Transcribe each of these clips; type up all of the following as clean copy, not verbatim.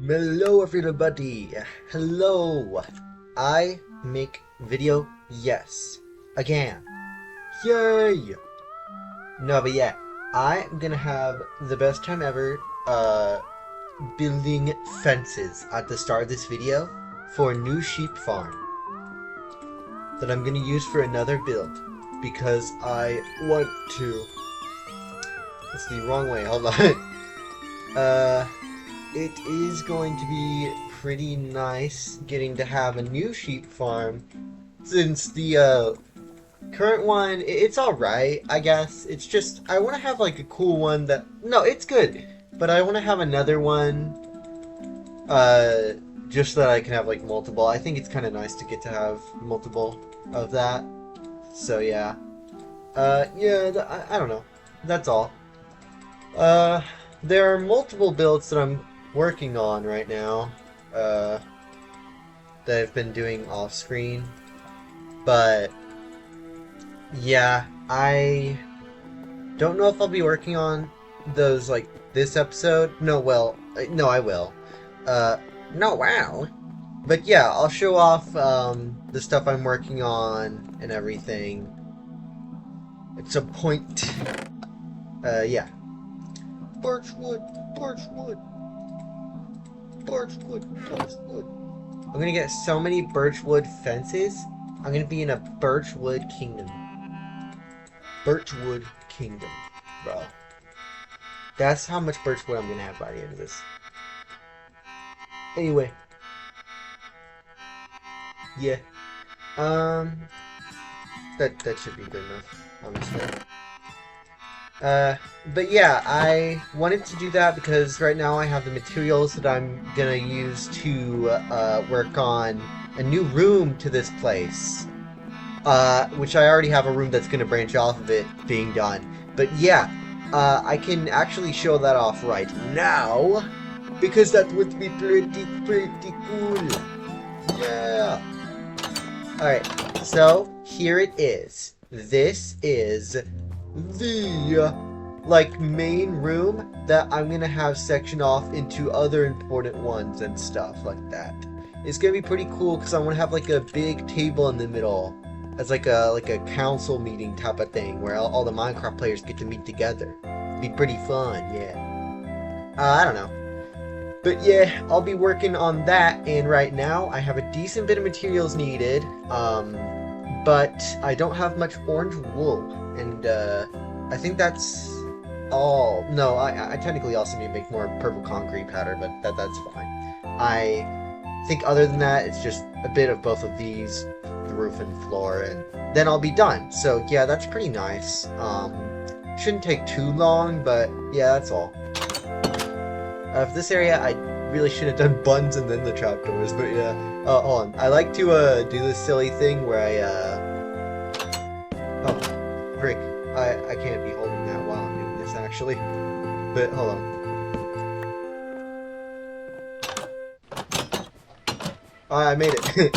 Hello everybody! Hello! I make video, yes. Again. Yay! No, but yeah, I'm gonna have the best time ever, building fences at the start of this video for a new sheep farm that I'm gonna use for another build because I want to. It's the wrong way, hold on. It is going to be pretty nice getting to have a new sheep farm since the current one, it's alright, I guess. It's just, I want to have like a cool one that, no, it's good, but I want to have another one, just so that I can have like multiple. I think it's kind of nice to get to have multiple of that. So yeah. Yeah, I don't know. That's all. There are multiple builds that I'm working on right now, that I've been doing off screen, but yeah, I don't know if I'll be working on those like this episode. No, well, no, I will. No, wow. But yeah, I'll show off the stuff I'm working on and everything at some point. Yeah. Birchwood, birchwood. Birchwood. I'm gonna get so many birchwood fences. I'm gonna be in a birchwood kingdom. Birchwood kingdom, bro. That's how much birchwood I'm gonna have by the end of this. Anyway. Yeah. That should be good enough, honestly. But yeah, I wanted to do that because right now I have the materials that I'm gonna use to, work on a new room to this place. Which I already have a room that's gonna branch off of it being done. But yeah, I can actually show that off right now, because that would be pretty cool. Yeah! Alright, so here it is. This is the like main room that I'm gonna have sectioned off into other important ones and stuff like that. It's gonna be pretty cool because I want to have like a big table in the middle as like a council meeting type of thing where all the Minecraft players get to meet together. It'd be pretty fun, yeah. I don't know. But yeah, I'll be working on that, and right now I have a decent bit of materials needed, but I don't have much orange wool. And I think that's all. No, I technically also need to make more purple concrete powder, but that's fine. I think other than that, it's just a bit of both of these, the roof and floor, and then I'll be done. So yeah, that's pretty nice. Shouldn't take too long, but yeah, that's all. For this area, I really should have done buttons and then the trapdoors, but yeah. Hold on. I like to do this silly thing where oh. Frick, I can't be holding that while I'm doing this, actually. But, hold on. I made it.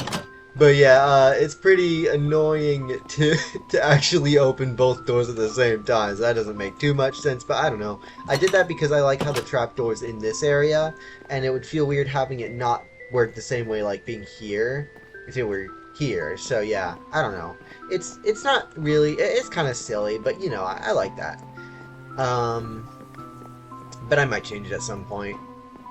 But yeah, it's pretty annoying to actually open both doors at the same time. So that doesn't make too much sense, but I don't know. I did that because I like how the trapdoor's in this area, and it would feel weird having it not work the same way like being here if it were here. So yeah, I don't know. It's not really, it's kind of silly, but you know, I like that. But I might change it at some point.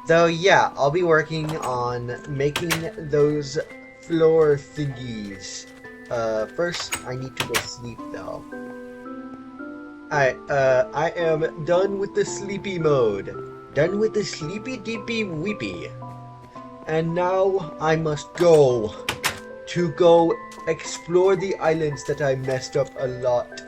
So yeah, I'll be working on making those floor thingies. First I need to go sleep though. Alright, I am done with the sleepy mode. Done with the sleepy deepy weepy. And now I must go explore the islands that I messed up a lot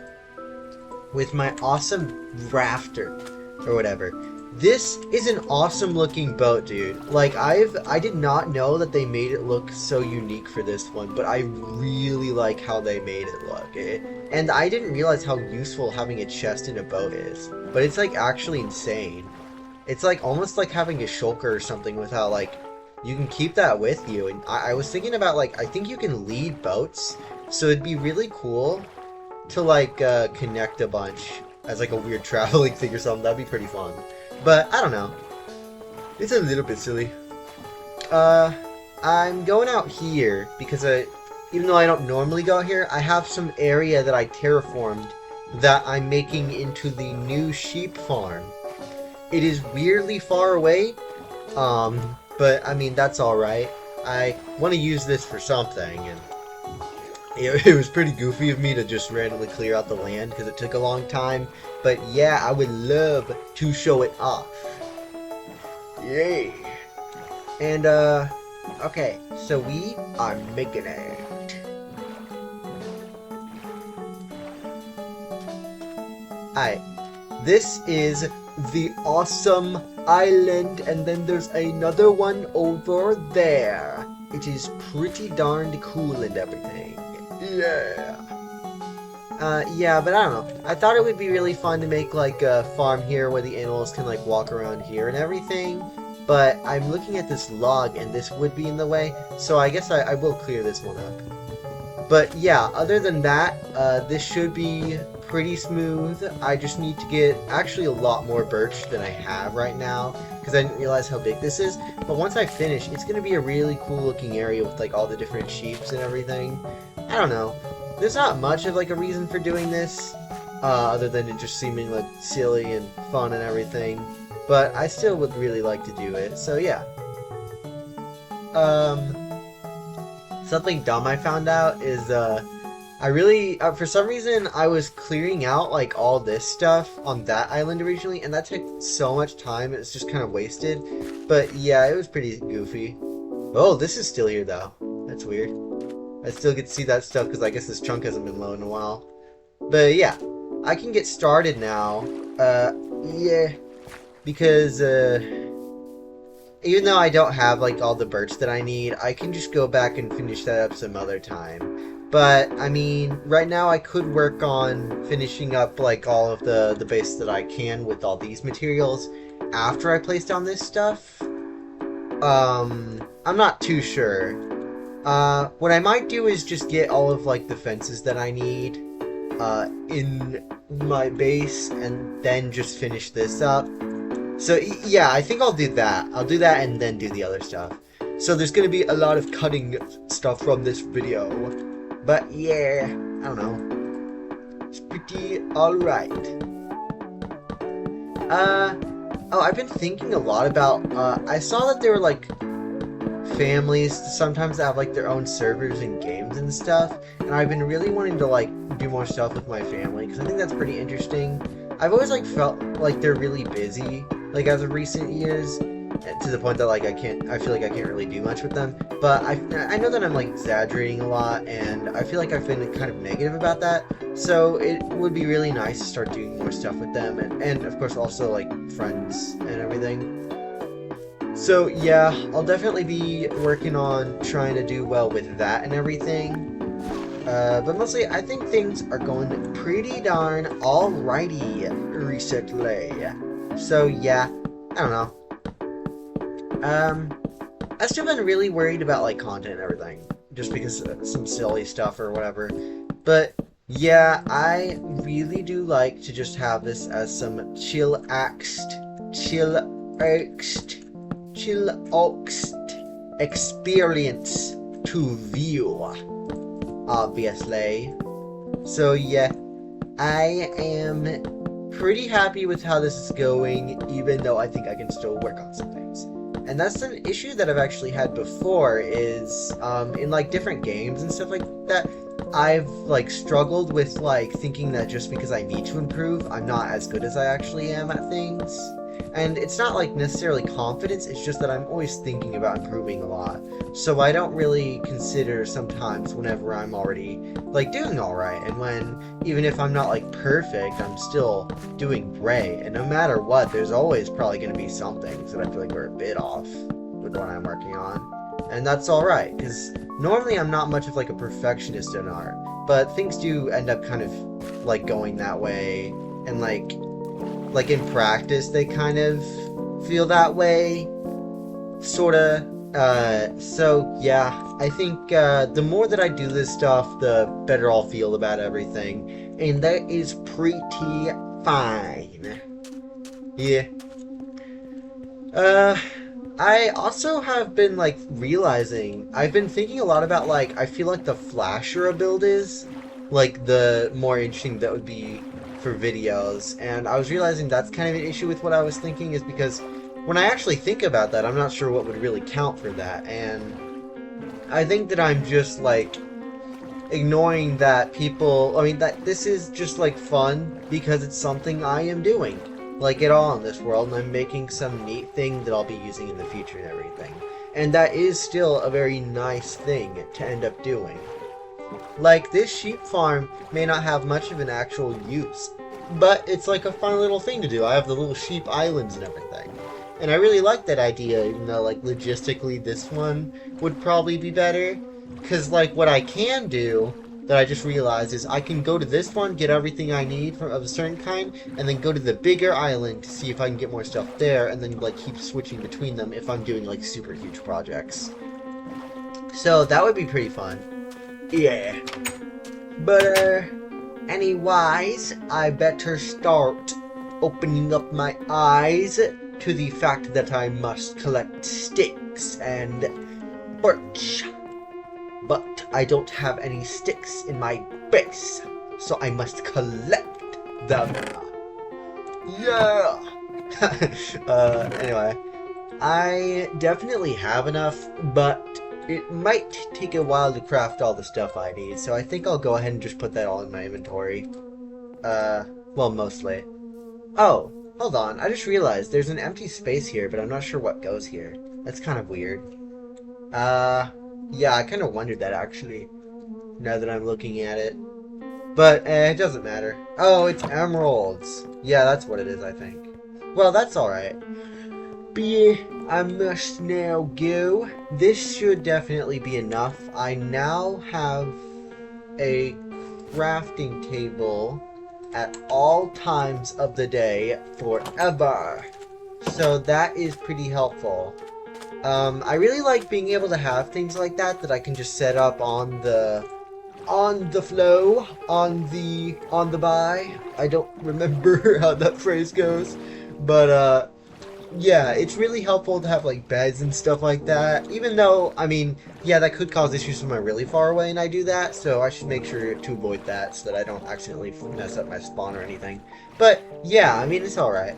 with my awesome rafter or whatever. This is an awesome looking boat, dude. Like I did not know that they made it look so unique for this one, but I really like how they made it look. And I didn't realize how useful having a chest in a boat is, but it's like actually insane. It's like almost like having a shulker or something without like, you can keep that with you. And I was thinking about like, I think you can lead boats, so it'd be really cool to like connect a bunch as like a weird traveling thing or something. That'd be pretty fun. But I don't know. It's a little bit silly. Uh, I'm going out here because even though I don't normally go out here, I have some area that I terraformed that I'm making into the new sheep farm. It is weirdly far away, but I mean, that's alright. I want to use this for something, and it was pretty goofy of me to just randomly clear out the land because it took a long time. But yeah, I would love to show it off. Yay! And, okay, so we are making it. Alright, this is the awesome island, and then there's another one over there. It is pretty darned cool and everything. Yeah. Yeah, but I don't know. I thought it would be really fun to make, like, a farm here where the animals can, like, walk around here and everything. But I'm looking at this log, and this would be in the way, so I guess I will clear this one up. But yeah, other than that, this should be pretty smooth. I just need to get actually a lot more birch than I have right now, because I didn't realize how big this is. But once I finish, it's going to be a really cool looking area with like all the different sheeps and everything. I don't know. There's not much of like a reason for doing this, other than it just seeming like silly and fun and everything. But I still would really like to do it, so yeah. Something dumb I found out is, I really, for some reason, I was clearing out, like, all this stuff on that island originally, and that took so much time, it's just kind of wasted. But yeah, it was pretty goofy. Oh, this is still here, though. That's weird. I still get to see that stuff, because I guess this chunk hasn't been low in a while. But yeah, I can get started now. Yeah. Because, even though I don't have, like, all the birch that I need, I can just go back and finish that up some other time. But, I mean, right now I could work on finishing up, like, all of the base that I can with all these materials after I place down this stuff. I'm not too sure. What I might do is just get all of, like, the fences that I need, in my base, and then just finish this up. So, yeah, I think I'll do that. I'll do that and then do the other stuff. So there's going to be a lot of cutting stuff from this video. But, yeah, I don't know. It's pretty alright. Oh, I've been thinking a lot about, I saw that there were, like, families sometimes have, like, their own servers and games and stuff. And I've been really wanting to, like, do more stuff with my family, because I think that's pretty interesting. I've always, like, felt like they're really busy, like, as of recent years, to the point that, like, I feel like I can't really do much with them, but I know that I'm, like, exaggerating a lot, and I feel like I've been kind of negative about that, so it would be really nice to start doing more stuff with them, and of course, also, like, friends and everything. So, yeah, I'll definitely be working on trying to do well with that and everything. But mostly, I think things are going pretty darn alrighty recently. So, yeah, I don't know. I've still been really worried about, like, content and everything. Just because of some silly stuff or whatever. But, yeah, I really do like to just have this as some chillaxed experience to view, obviously. So yeah, I am pretty happy with how this is going, even though I think I can still work on some things. And that's an issue that I've actually had before, is in like different games and stuff like that, I've like struggled with like thinking that just because I need to improve, I'm not as good as I actually am at things. And it's not like necessarily confidence, it's just that I'm always thinking about improving a lot. So I don't really consider sometimes whenever I'm already like doing alright, and when, even if I'm not like perfect, I'm still doing great. And no matter what, there's always probably going to be some things that I feel like are a bit off with what I'm working on. And that's alright, because normally I'm not much of like a perfectionist in art, but things do end up kind of like going that way, and like in practice they kind of feel that way, sorta. So yeah, I think the more that I do this stuff, the better I'll feel about everything, and that is pretty fine. Yeah. I also have been like realizing I've been thinking a lot about like I feel like the flasher a build is like the more interesting that would be for videos, and I was realizing that's kind of an issue with what I was thinking is because when I actually think about that, I'm not sure what would really count for that, and I think that I'm just like ignoring that people, I mean, that this is just like fun because it's something I am doing, like it all in this world, and I'm making some neat thing that I'll be using in the future and everything. And that is still a very nice thing to end up doing. Like, this sheep farm may not have much of an actual use, but it's like a fun little thing to do. I have the little sheep islands and everything. And I really like that idea, even though, like, logistically this one would probably be better. Because, like, what I can do, that I just realized, is I can go to this one, get everything I need from, of a certain kind, and then go to the bigger island to see if I can get more stuff there, and then, like, keep switching between them if I'm doing, like, super huge projects. So, that would be pretty fun. Yeah. But, anyways, I better start opening up my eyes to the fact that I must collect sticks and birch. But I don't have any sticks in my base, so I must collect them. Yeah! Anyway, I definitely have enough, but it might take a while to craft all the stuff I need, so I think I'll go ahead and just put that all in my inventory. Well, mostly. Oh, hold on, I just realized there's an empty space here, but I'm not sure what goes here. That's kind of weird. Yeah, I kind of wondered that, actually, now that I'm looking at it. But, it doesn't matter. Oh, it's emeralds. Yeah, that's what it is, I think. Well, that's alright. But yeah, I must now go. This should definitely be enough. I now have a crafting table at all times of the day forever. So that is pretty helpful. I really like being able to have things like that I can just set up on the flow, on the by. I don't remember how that phrase goes, but yeah, it's really helpful to have like beds and stuff like that. Even though, I mean, yeah, that could cause issues when I'm really far away and I do that, so I should make sure to avoid that so that I don't accidentally mess up my spawn or anything. But yeah, I mean, it's alright.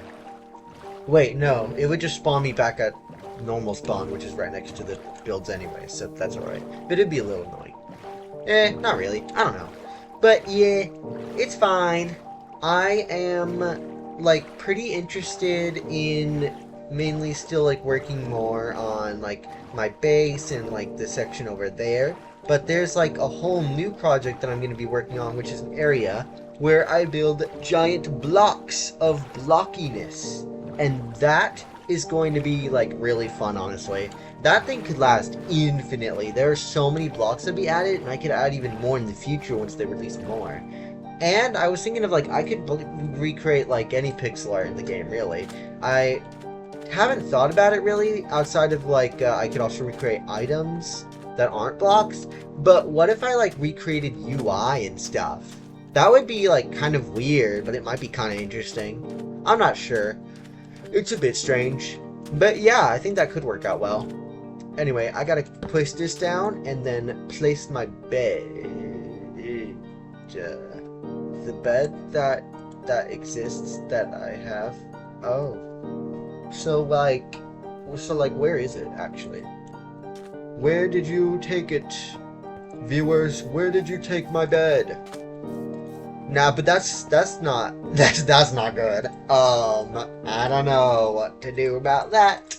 Wait, no, it would just spawn me back at normal spawn, which is right next to the builds anyway, so that's alright. But it'd be a little annoying. Not really. I don't know. But yeah, it's fine. I am, like, pretty interested in mainly still, like, working more on, like, my base and, like, the section over there. But there's, like, a whole new project that I'm going to be working on, which is an area where I build giant blocks of blockiness. And that is going to be, like, really fun, honestly. That thing could last infinitely. There are so many blocks to be added, and I could add even more in the future once they release more. And I was thinking of, like, I could recreate, like, any pixel art in the game, really. I haven't thought about it, really, outside of, like, I could also recreate items that aren't blocks. But what if I, like, recreated UI and stuff? That would be, like, kind of weird, but it might be kind of interesting. I'm not sure. It's a bit strange. But yeah, I think that could work out well. Anyway, I gotta push this down and then place my bed. The bed that exists that I have. Oh. So like, where is it actually? Where did you take it? Viewers, where did you take my bed? Nah, but that's not good. I don't know what to do about that.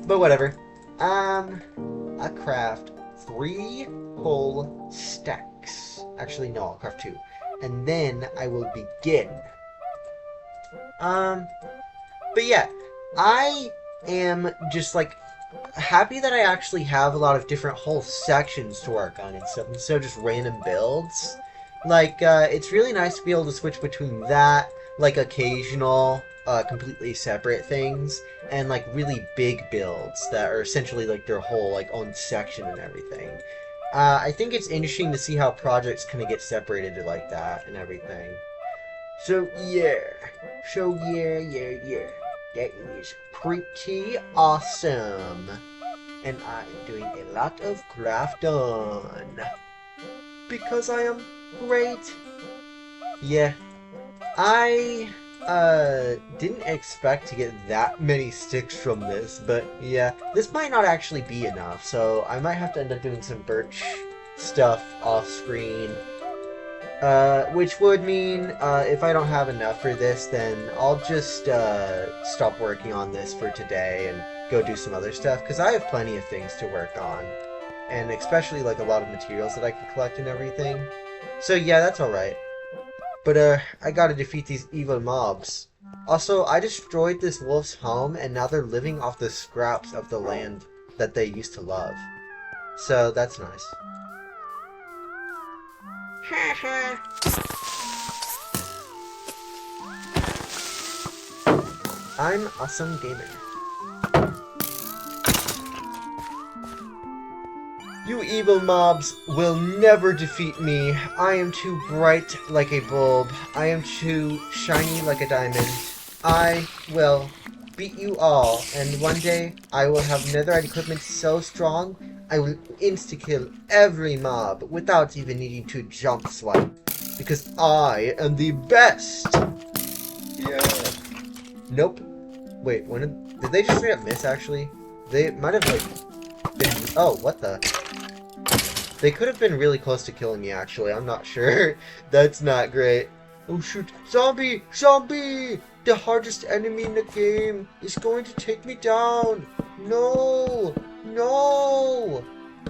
But whatever. I craft 3 whole stacks. Actually, no, I'll craft 2. And then I will begin. But yeah, I am just like happy that I actually have a lot of different whole sections to work on and stuff instead of just random builds. Like, it's really nice to be able to switch between that, like, occasional, completely separate things, and, like, really big builds that are essentially, like, their whole, like, own section and everything. I think it's interesting to see how projects kind of get separated like that and everything. So, yeah. Yeah. That is pretty awesome. And I'm doing a lot of craft done. Because I am great. Yeah, I didn't expect to get that many sticks from this, but yeah, this might not actually be enough, so I might have to end up doing some birch stuff off screen. Which would mean, if I don't have enough for this, then I'll just, stop working on this for today and go do some other stuff, because I have plenty of things to work on. And especially, like, a lot of materials that I can collect and everything. So yeah, that's alright. But, I gotta defeat these evil mobs. Also, I destroyed this wolf's home, and now they're living off the scraps of the land that they used to love. So, that's nice. I'm Awesome Gamer. You evil mobs will never defeat me. I am too bright like a bulb. I am too shiny like a diamond. I will beat you all, and one day I will have netherite equipment so strong I will insta-kill every mob without even needing to jump swipe. Because I am the best! Yeah. Nope. Wait, did they just straight up miss, actually? They might have, like, been... Oh, what the... They could have been really close to killing me, actually. I'm not sure. That's not great. Oh, shoot. Zombie! Zombie! The hardest enemy in the game is going to take me down. No! No!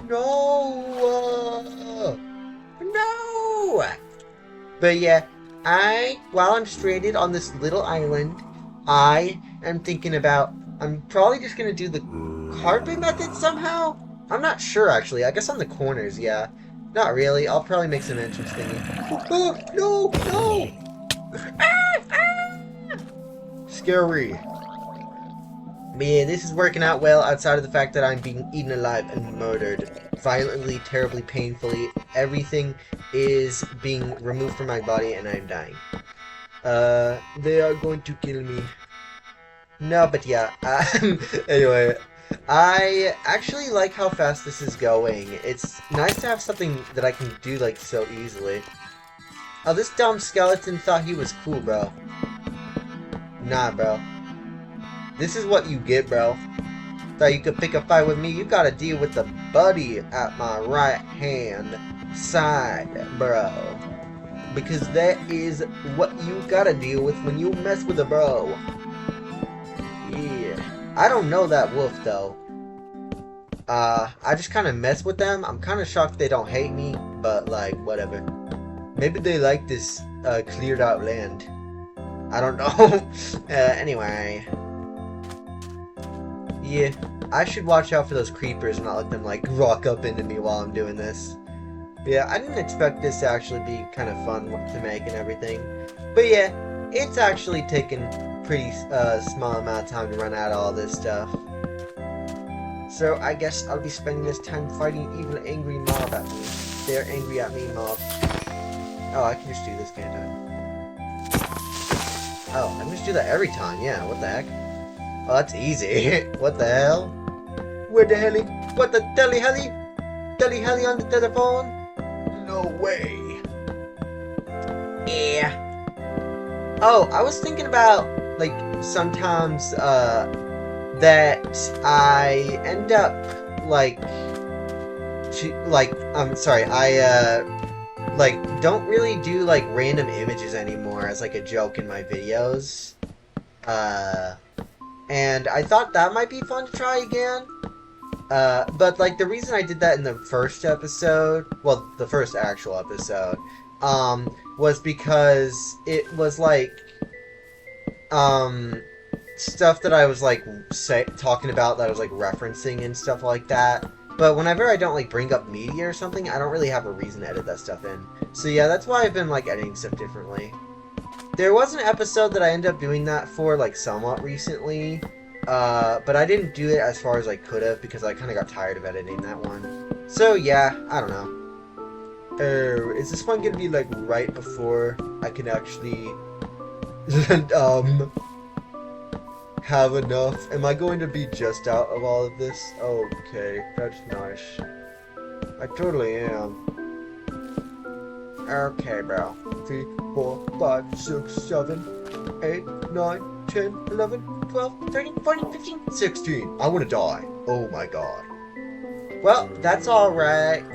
No! No! But yeah, while I'm stranded on this little island, I am thinking about... I'm probably just going to do the carpet method somehow? I'm not sure, actually. I guess on the corners, yeah. Not really. I'll probably make some entrance thingy. Oh, no! No! Ah, ah! Scary. But yeah, this is working out well outside of the fact that I'm being eaten alive and murdered. Violently, terribly, painfully. Everything is being removed from my body and I'm dying. They are going to kill me. No, but yeah. Anyway, I actually like how fast this is going. It's nice to have something that I can do, like, so easily. Oh, this dumb skeleton thought he was cool, bro. Nah, bro. This is what you get, bro. Thought you could pick a fight with me? You gotta deal with the buddy at my right hand side, bro. Because that is what you gotta deal with when you mess with a bro. Yeah. I don't know that wolf, though. I just kind of mess with them. I'm kind of shocked they don't hate me, but, like, whatever. Maybe they like this, cleared out land. I don't know. Anyway. Yeah, I should watch out for those creepers and not let them, like, rock up into me while I'm doing this. Yeah, I didn't expect this to actually be kind of fun to make and everything. But yeah, it's actually taken pretty small amount of time to run out of all this stuff. So I guess I'll be spending this time fighting evil angry mob at me. They're angry at me, mob. Oh, I can just do this, can't I? Oh, I can just do that every time, yeah, what the heck? Oh, that's easy. What the hell? Where the hell? What the deli heli? Deli heli on the telephone? No way. Yeah. Oh, I was thinking about, like, sometimes, that I end up, like, like, don't really do, like, random images anymore as, like, a joke in my videos. And I thought that might be fun to try again. But, like, the reason I did that in the first episode, well, the first actual episode, was because it was, like, stuff that I was, like, talking about that I was, like, referencing and stuff like that. But whenever I don't, like, bring up media or something, I don't really have a reason to edit that stuff in. So yeah, that's why I've been, like, editing stuff differently. There was an episode that I ended up doing that for, like, somewhat recently. But I didn't do it as far as I could have because I kind of got tired of editing that one. So yeah, I don't know. Is this one gonna be, like, right before I can actually... have enough. Am I going to be just out of all of this? Okay, that's nice. I totally am. Okay, bro. 3, 4, 5, 6, 7, 8, 9, 10, 11, 12, 13, 14, 15, 16. I want to die. Oh my god. Well, that's alright.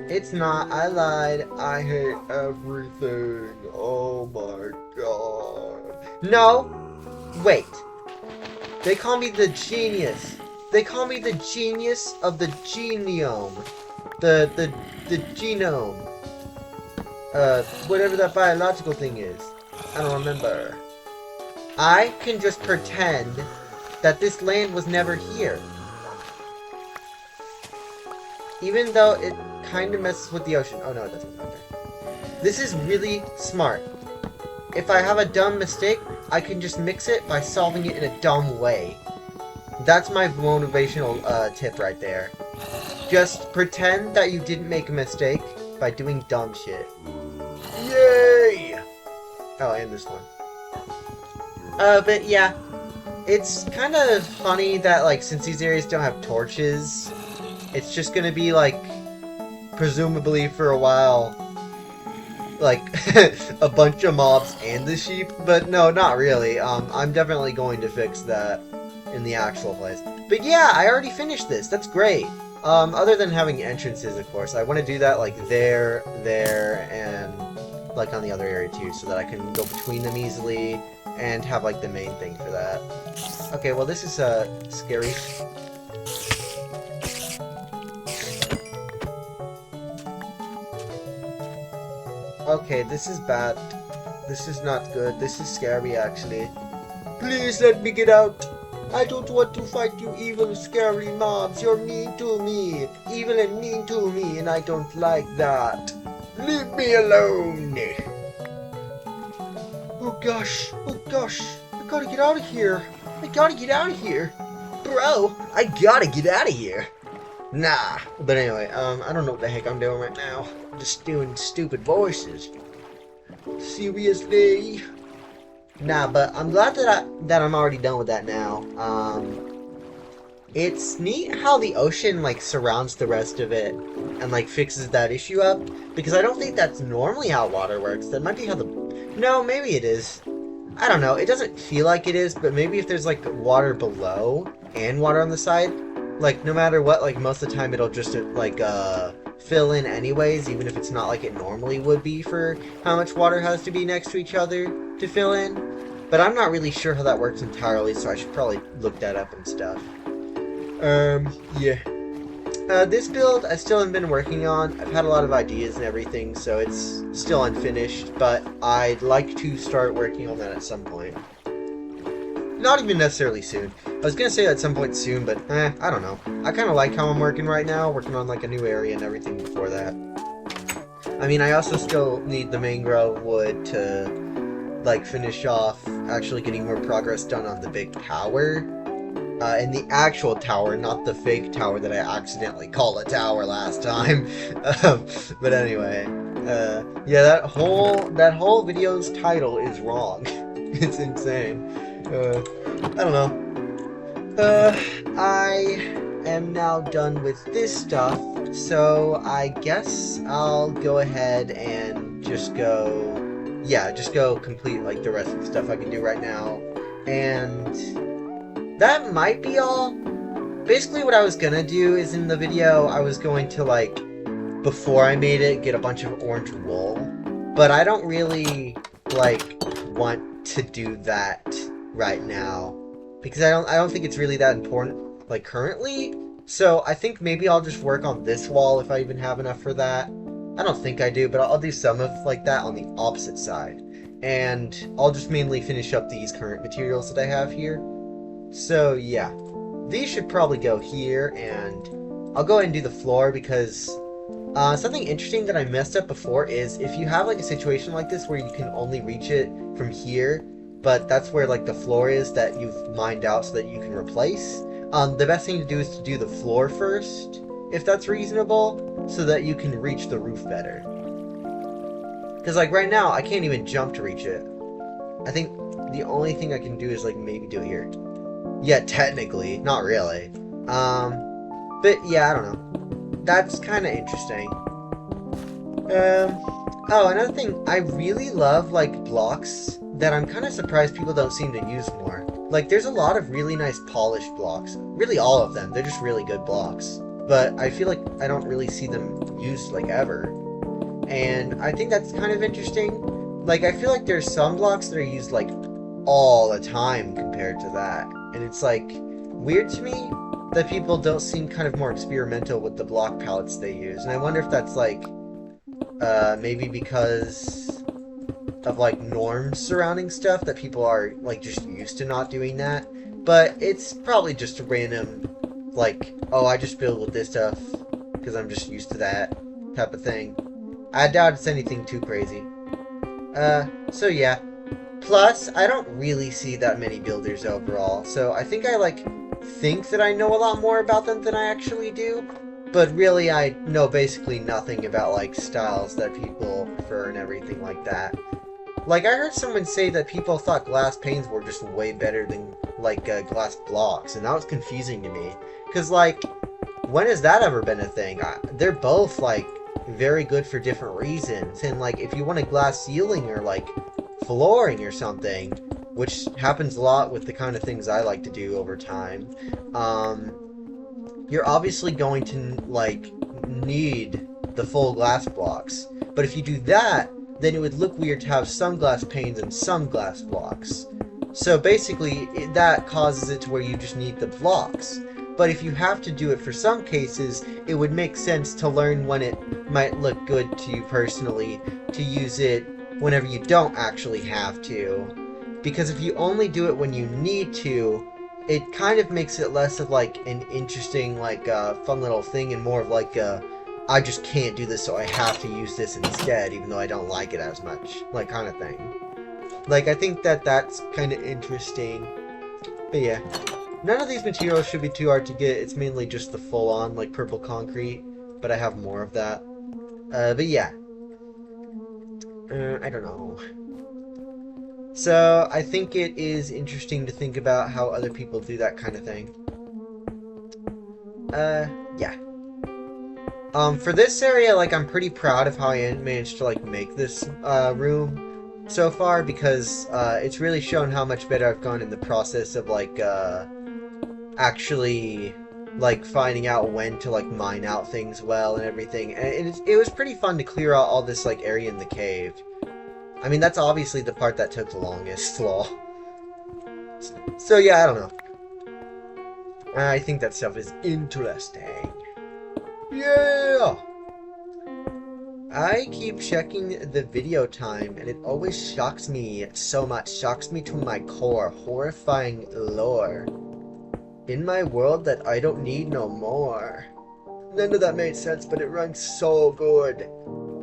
It's not. I lied. I hate everything. Oh my god. No! Wait. They call me the genius. They call me the genius of the genome. The genome. Whatever that biological thing is. I don't remember. I can just pretend that this land was never here. Even though it kind of messes with the ocean. Oh no, it doesn't. Okay. This is really smart. If I have a dumb mistake, I can just mix it by solving it in a dumb way. That's my motivational tip right there. Just pretend that you didn't make a mistake by doing dumb shit. Yay! Oh, and this one. But yeah. It's kind of funny that, like, since these areas don't have torches, it's just gonna be, like, presumably for a while, like, a bunch of mobs and the sheep. But no, not really. I'm definitely going to fix that in the actual place. But yeah, I already finished this. That's great. Other than having entrances, of course. I want to do that, like, there, and, like, on the other area, too, so that I can go between them easily and have, like, the main thing for that. Okay, well, this is, scary. Okay, this is bad. This is not good. This is scary, actually. Please let me get out. I don't want to fight you evil, scary mobs. You're mean to me. Evil and mean to me, and I don't like that. Leave me alone. Oh gosh. Oh gosh. I gotta get out of here. I gotta get out of here. Bro, I gotta get out of here. Nah. But anyway, I don't know what the heck I'm doing right now. Just doing stupid voices. Seriously? Nah, but I'm glad that I'm already done with that now. It's neat how the ocean, like, surrounds the rest of it and, like, fixes that issue up, because I don't think that's normally how water works. That might be how the... No, maybe it is. I don't know. It doesn't feel like it is, but maybe if there's, like, water below and water on the side, like, no matter what, like, most of the time it'll just, like, fill in anyways, even if it's not like it normally would be for how much water has to be next to each other to fill in. But I'm not really sure how that works entirely, so I should probably look that up and stuff. Yeah. This build I still haven't been working on. I've had a lot of ideas and everything, so it's still unfinished, but I'd like to start working on that at some point. Not even necessarily soon. I was gonna say at some point soon, but I don't know. I kind of like how I'm working right now, working on like a new area and everything before that. I mean, I also still need the mangrove wood to, like, finish off actually getting more progress done on the big tower. And the actual tower, not the fake tower that I accidentally called a tower last time. But anyway, yeah, that whole video's title is wrong. It's insane. I don't know. I am now done with this stuff, so I guess I'll go ahead and just go complete, like, the rest of the stuff I can do right now. And that might be all. Basically what I was gonna do is in the video, I was going to, like, before I made it, get a bunch of orange wool. But I don't really, like, want to do that right now, because I don't think it's really that important, like, currently. So I think maybe I'll just work on this wall if I even have enough for that. I don't think I do, but I'll do some of, like, that on the opposite side. And I'll just mainly finish up these current materials that I have here. So yeah, these should probably go here, and I'll go ahead and do the floor, because something interesting that I messed up before is if you have, like, a situation like this where you can only reach it from here, but that's where, like, the floor is that you've mined out so that you can replace. The best thing to do is to do the floor first, if that's reasonable, so that you can reach the roof better. Because, like, right now, I can't even jump to reach it. I think the only thing I can do is, like, maybe do it here. Yeah, technically, not really. But yeah, I don't know. That's kind of interesting. Oh, another thing, I really love like blocks that I'm kind of surprised people don't seem to use more. Like, there's a lot of really nice polished blocks. Really, all of them. They're just really good blocks. But I feel like I don't really see them used like ever. And I think that's kind of interesting. Like, I feel like there's some blocks that are used like all the time compared to that. And it's like weird to me that people don't seem kind of more experimental with the block palettes they use. And I wonder if that's like maybe because of like norms surrounding stuff that people are like just used to not doing that. But it's probably just a random like, oh, I just build with this stuff because I'm just used to that type of thing. I doubt it's anything too crazy. So yeah. Plus, I don't really see that many builders overall, so I think I like think that I know a lot more about them than I actually do. But really, I know basically nothing about like styles that people prefer and everything like that. Like, I heard someone say that people thought glass panes were just way better than like glass blocks, and that was confusing to me. Cause like, when has that ever been a thing? They're both like very good for different reasons, and like if you want a glass ceiling or like flooring or something, which happens a lot with the kind of things I like to do over time, you're obviously going to like need the full glass blocks. But if you do that, then it would look weird to have some glass panes and some glass blocks. So basically, that causes it to where you just need the blocks. But if you have to do it for some cases, it would make sense to learn when it might look good to you personally to use it whenever you don't actually have to. Because if you only do it when you need to, it kind of makes it less of like an interesting, like fun little thing and more of like a I just can't do this so I have to use this instead even though I don't like it as much, like kind of thing. Like, I think that that's kind of interesting. But yeah, none of these materials should be too hard to get. It's mainly just the full-on like purple concrete, but I have more of that. But yeah, I don't know. So I think it is interesting to think about how other people do that kind of thing. Yeah. For this area, like, I'm pretty proud of how I managed to, like, make this, room so far, because, it's really shown how much better I've gone in the process of, like, actually, like, finding out when to, like, mine out things well and everything. And it was pretty fun to clear out all this, like, area in the cave. I mean, that's obviously the part that took the longest, lol. So, yeah, I don't know. I think that stuff is interesting. Yeah! I keep checking the video time, and it always shocks me so much. Shocks me to my core. Horrifying lore. In my world that I don't need no more. None of that made sense, but it rhymes so good.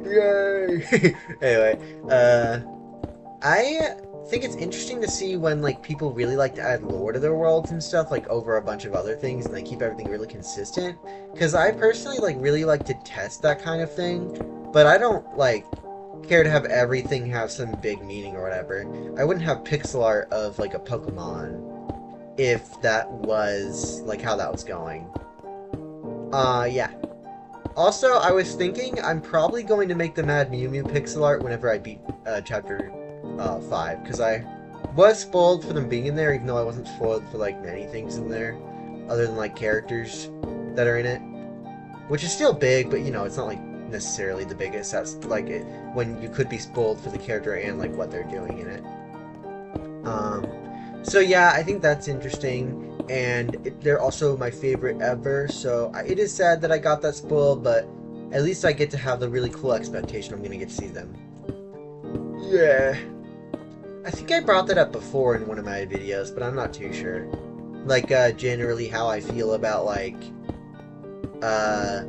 Yay! Anyway, I think it's interesting to see when like people really like to add lore to their worlds and stuff, like over a bunch of other things, and they keep everything really consistent. Because I personally like really like to test that kind of thing, but I don't like care to have everything have some big meaning or whatever. I wouldn't have pixel art of like a Pokemon if that was like how that was going. Yeah. Also, I was thinking I'm probably going to make the Mad Mew Mew pixel art whenever I beat chapter 5, because I was spoiled for them being in there, even though I wasn't spoiled for like many things in there, other than like characters that are in it, which is still big, but you know, it's not like necessarily the biggest. That's like it when you could be spoiled for the character and like what they're doing in it. So yeah, I think that's interesting, and they're also my favorite ever. So it is sad that I got that spoiled, but at least I get to have the really cool expectation I'm gonna get to see them. Yeah. I think I brought that up before in one of my videos, but I'm not too sure. Like, generally how I feel about, like, how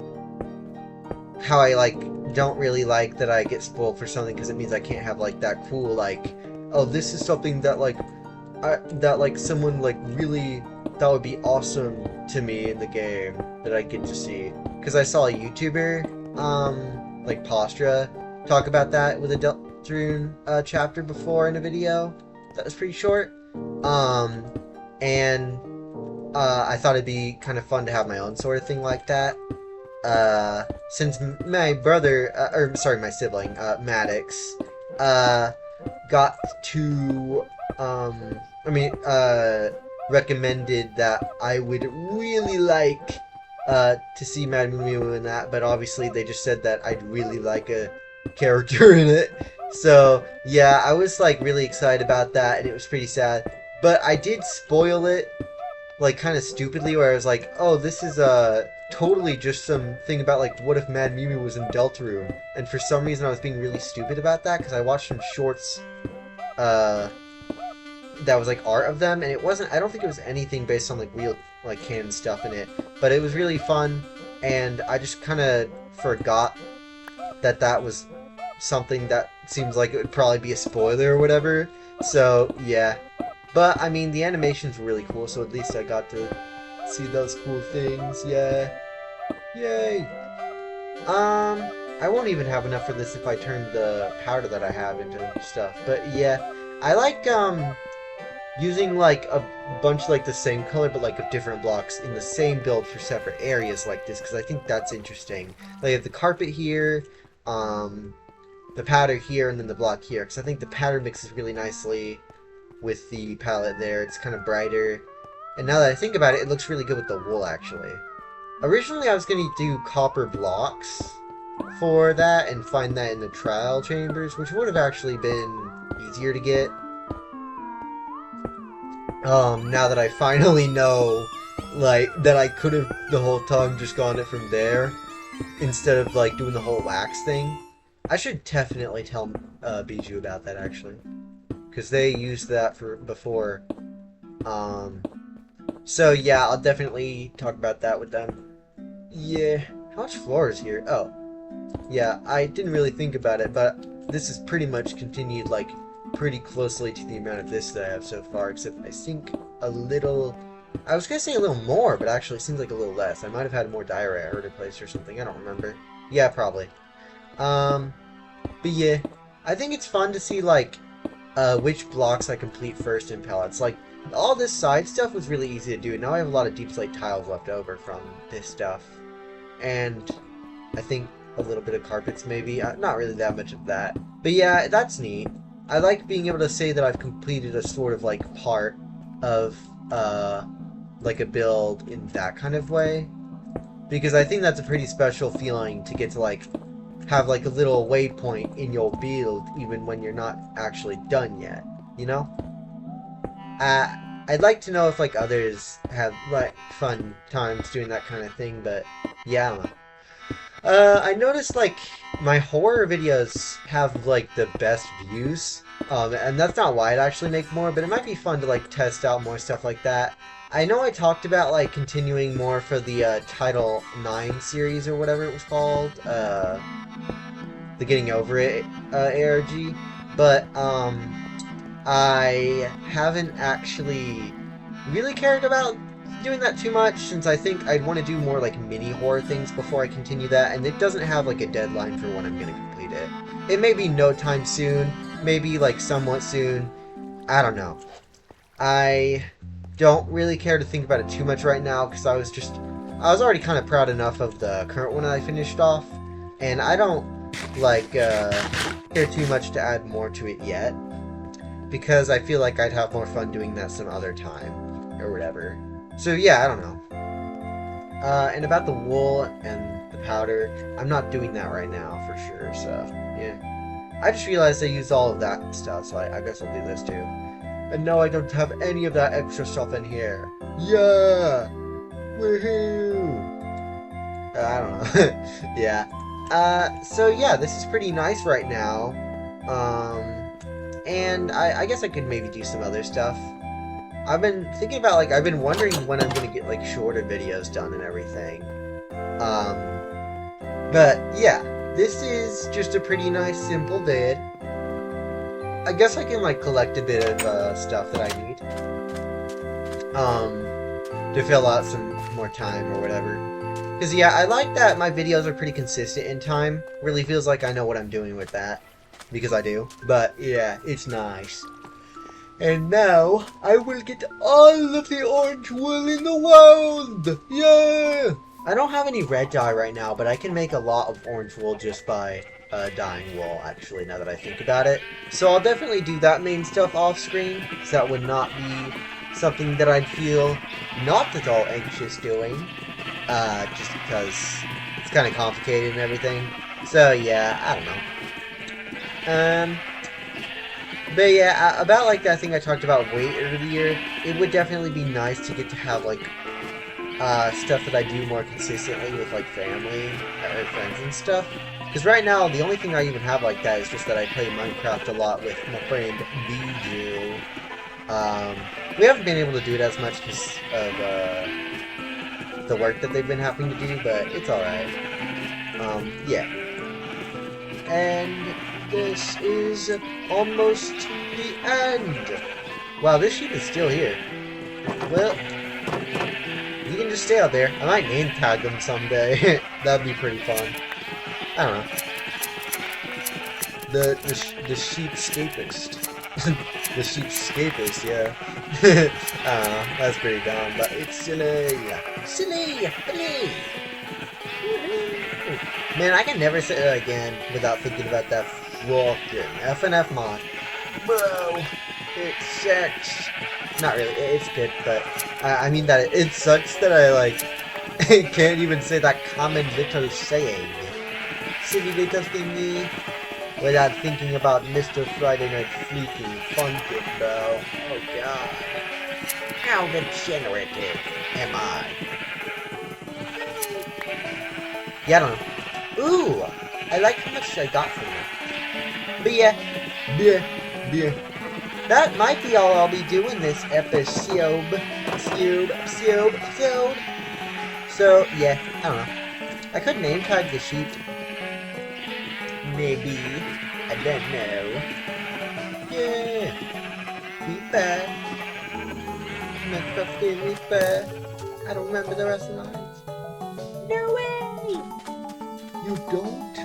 I, like, don't really like that I get spoiled for something because it means I can't have, like, that cool, like, oh, this is something that, like, that, like, someone, like, really, that would be awesome to me in the game that I get to see. Because I saw a YouTuber, like, Postra, talk about that with a Deltarune chapter before in a video that was pretty short. And I thought it'd be kind of fun to have my own sort of thing like that. Since my brother, or sorry, my sibling, Maddox, got to, recommended that I would really like, to see Mad Mew in that, but obviously they just said that I'd really like a character in it. So, yeah, I was, like, really excited about that, and it was pretty sad. But I did spoil it, like, kind of stupidly, where I was like, oh, this is, totally just some thing about, like, what if Mad Mimi was in Deltarune? And for some reason I was being really stupid about that, because I watched some shorts, that was, like, art of them, and it wasn't, I don't think it was anything based on, like, real, like, canon stuff in it, but it was really fun, and I just kind of forgot that that was something that seems like it would probably be a spoiler or whatever, so, yeah. But, I mean, the animations were really cool, so at least I got to see those cool things, yeah. Yay! I won't even have enough for this if I turn the powder that I have into stuff, but yeah. I like, using, like, a bunch, like, the same color, but, like, of different blocks in the same build for separate areas like this, because I think that's interesting. Like, I have the carpet here, the powder here, and then the block here, because I think the powder mixes really nicely with the palette there. It's kind of brighter. And now that I think about it, it looks really good with the wool, actually. Originally, I was going to do copper blocks for that and find that in the trial chambers, which would have actually been easier to get. Now that I finally know, like, that I could have the whole time just gone it from there, instead of, like, doing the whole wax thing. I should definitely tell, Bijou about that, actually. Because they used that for before. So yeah, I'll definitely talk about that with them. Yeah, how much floor is here? Oh. Yeah, I didn't really think about it, but this is pretty much continued, like, pretty closely to the amount of this that I have so far, except I think a little... I was gonna say a little more, but actually it seems like a little less. I might have had more diorite I already placed or something, I don't remember. Yeah, probably. But yeah, I think it's fun to see, like, which blocks I complete first in palettes. Like, all this side stuff was really easy to do. Now I have a lot of deep slate tiles left over from this stuff. And I think a little bit of carpets, maybe. Not really that much of that. But yeah, that's neat. I like being able to say that I've completed a sort of, like, part of, like, a build in that kind of way. Because I think that's a pretty special feeling to get to, like, have, like, a little waypoint in your build even when you're not actually done yet, you know? I'd like to know if, like, others have, like, fun times doing that kind of thing, but yeah, I don't know. I noticed, like, my horror videos have, like, the best views, and that's not why I'd actually make more, but it might be fun to, like, test out more stuff like that. I know I talked about, like, continuing more for the, Title 9 series or whatever it was called, the Getting Over It, ARG, but, I haven't actually really cared about doing that too much, since I think I'd want to do more, like, mini horror things before I continue that, and it doesn't have, like, a deadline for when I'm gonna complete it. It may be no time soon, maybe, like, somewhat soon, I don't know. I don't really care to think about it too much right now, because I was already kind of proud enough of the current one I finished off, and I don't, like, care too much to add more to it yet, because I feel like I'd have more fun doing that some other time, or whatever. So yeah, I don't know. And about the wool and the powder, I'm not doing that right now, for sure, so, yeah. I just realized I used all of that stuff, so I guess I'll do this too. And now I don't have any of that extra stuff in here. Yeah! Woohoo! I don't know. Yeah. So yeah, this is pretty nice right now. And I guess I could maybe do some other stuff. I've been thinking about, like, I've been wondering when I'm gonna get, like, shorter videos done and everything. But yeah, this is just a pretty nice, simple vid. I guess I can, like, collect a bit of, stuff that I need. To fill out some more time or whatever. Because, yeah, I like that my videos are pretty consistent in time. Really feels like I know what I'm doing with that. Because I do. But, yeah, it's nice. And now I will get all of the orange wool in the world! Yeah! I don't have any red dye right now, but I can make a lot of orange wool just by dyeing wool, actually, now that I think about it. So I'll definitely do that main stuff off screen, because that would not be something that I'd feel not at all anxious doing, just because it's kind of complicated and everything. So yeah, I don't know. But yeah, about like that thing I talked about way earlier, it would definitely be nice to get to have like stuff that I do more consistently with like family or friends and stuff. Because right now, the only thing I even have like that is just that I play Minecraft a lot with my friend Bijou. We haven't been able to do it as much because of the work that they've been having to do, but it's alright. Yeah. And this is almost the end. Wow, this sheep is still here. Well, you can just stay out there. I might name tag them someday. That'd be pretty fun. I don't know. The sheepscapist. The sheepscapist, yeah. I don't know. That's pretty dumb, but it's silly. Silly! Silly! Man, I can never say that again without thinking about that fucking FNF mod. Bro, it sucks. Not really, it's good, but I mean that it sucks that I, like, can't even say that common little saying. Silly little thingy. Without thinking about Mr. Friday Night Freaking Funkin', bro. Oh god. How degenerative am I? Yeah, I don't know. Ooh! I like how much I got from that. But yeah. That might be all I'll be doing this episode. So, yeah, I don't know. I could name tag the sheep. Maybe. I don't know. Yeah. Reaper. Minecraft game Reaper. I don't remember the rest of the lines. No way! You don't?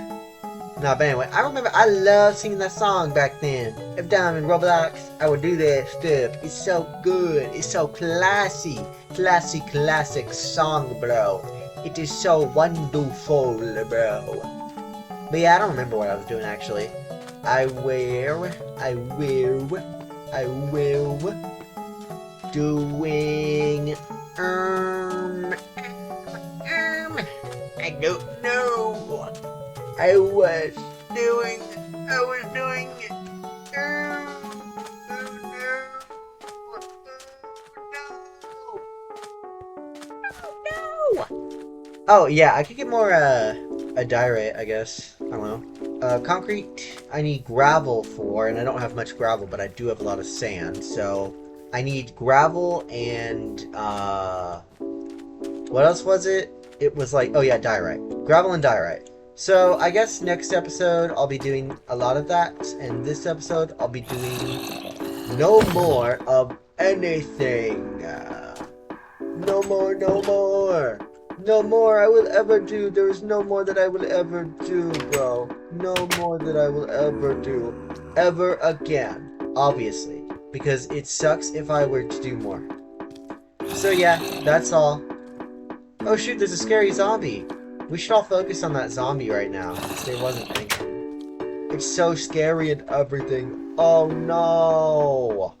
Nah, but anyway, I remember I loved singing that song back then. If down in Roblox, I would do that stuff. It's so good. It's so classy. Classic song, bro. It is so wonderful, bro. But yeah, I don't remember what I was doing actually. I will doing I don't know. I was doing Oh yeah, I could get more a diorite, I guess. I don't know. Concrete, I need gravel for, and I don't have much gravel, but I do have a lot of sand, so I need gravel and, what else was it? It was like, oh yeah, diorite. Gravel and diorite. So, I guess next episode I'll be doing a lot of that, and this episode I'll be doing no more of anything. No more. No more I will ever do. There is no more that I will ever do, bro. No more that I will ever do. Ever again. Obviously. Because it sucks if I were to do more. So yeah, that's all. Oh shoot, there's a scary zombie. We should all focus on that zombie right now. Since they wasn't thinking. It's so scary and everything. Oh no.